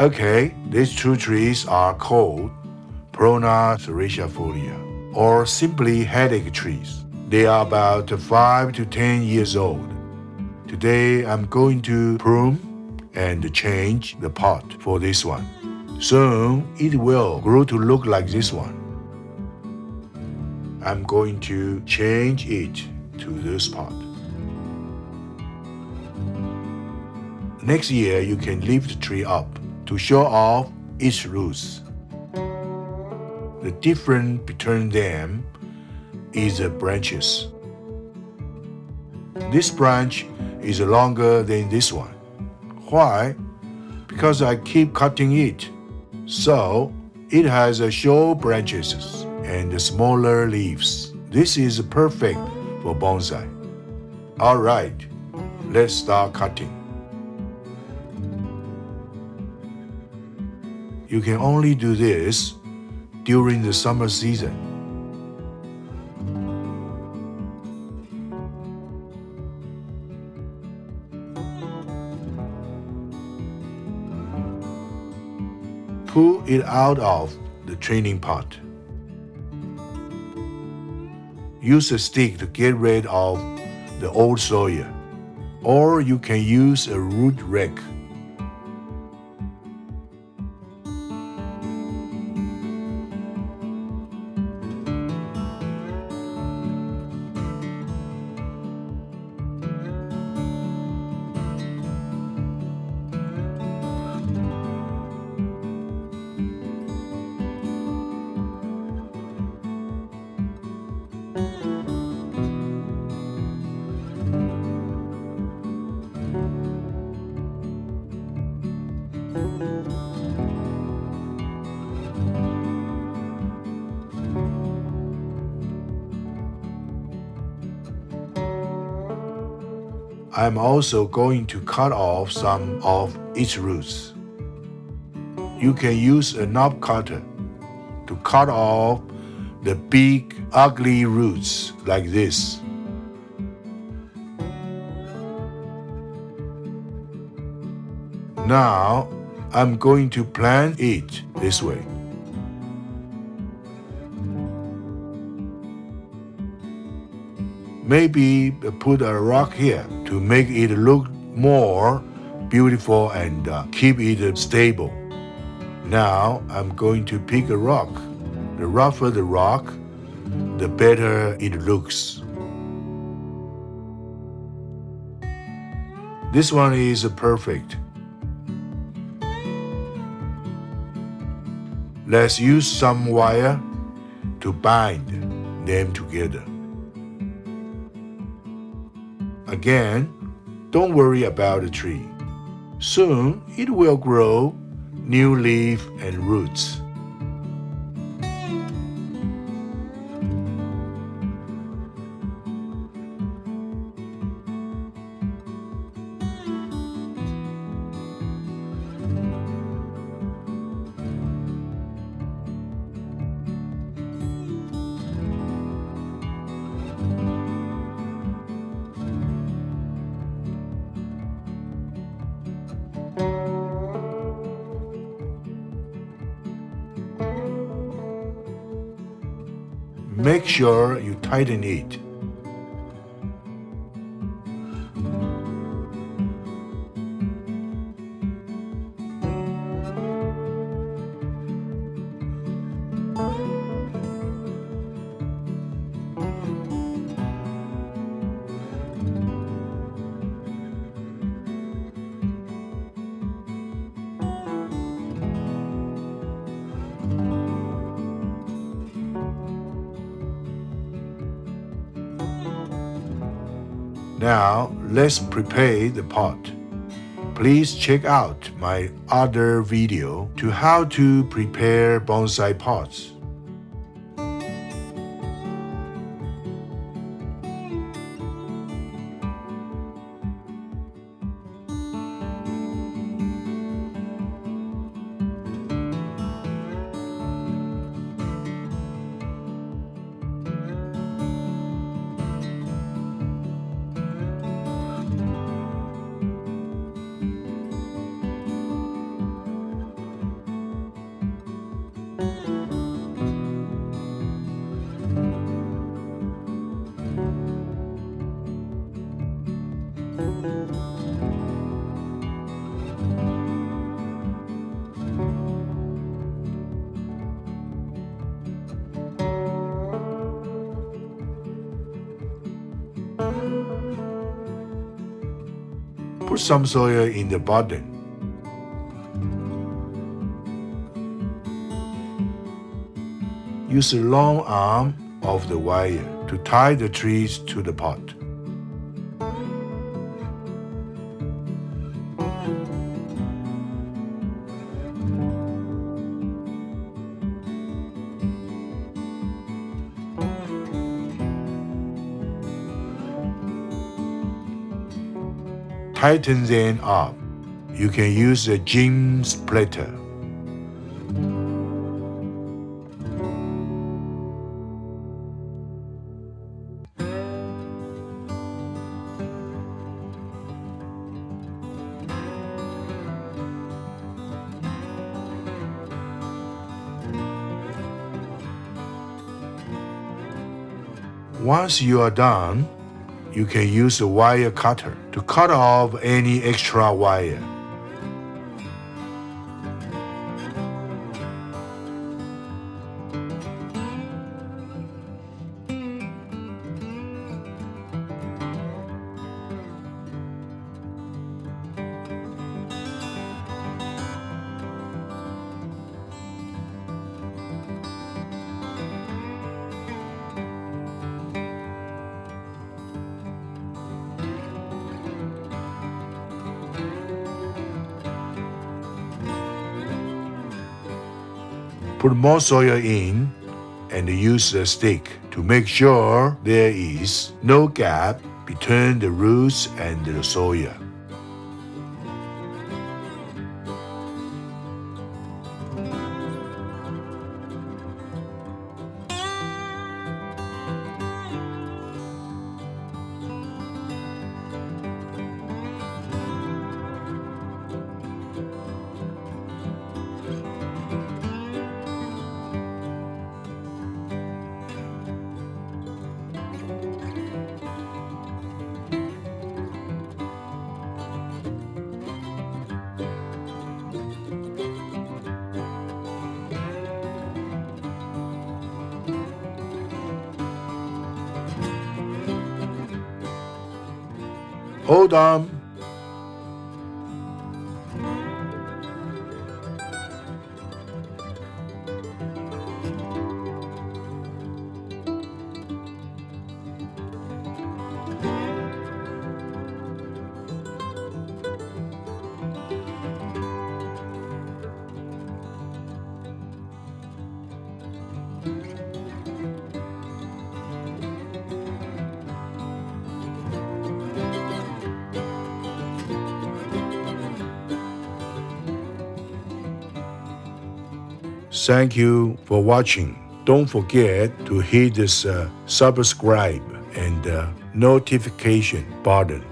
Okay, these two trees are called Premna Serratifolia, or simply headache trees. They are about 5 to 10 years old. Today I'm going to prune and change the pot for this one. Soon it will grow to look like this one. I'm going to change it to this pot. Next year you can lift the tree up to show off its roots. The difference between them is the branches. This branch is longer than this one. Why? Because I keep cutting it. So it has short branches and smaller leaves. This is perfect for bonsai. Alright, let's start cutting. You can only do this during the summer season. Pull it out of the training pot. Use a stick to get rid of the old soil, or you can use a root rake. I'm also going to cut off some of its roots. You can use a knob cutter to cut off the big, ugly roots like this. Now, I'm going to plant it this way. Maybe put a rock here to make it look more beautiful and keep it stable. Now I'm going to pick a rock. The rougher the rock, the better it looks. This one is perfect. Let's use some wire to bind them together. Again, don't worry about the tree. Soon it will grow new leaf and roots. Make sure you tighten it. Now, let's prepare the pot. Please check out my other video to how to prepare bonsai pots. Put some soil in the bottom. Use the long arm of the wire to tie the trees to the pot. Tighten them up. You can use a gym splitter. Once you are done, you can use a wire cutter to cut off any extra wire. Put more soil in and use a stick to make sure there is no gap between the roots and the soil. Hold on. Thank you for watching. Don't forget to hit this subscribe and notification button.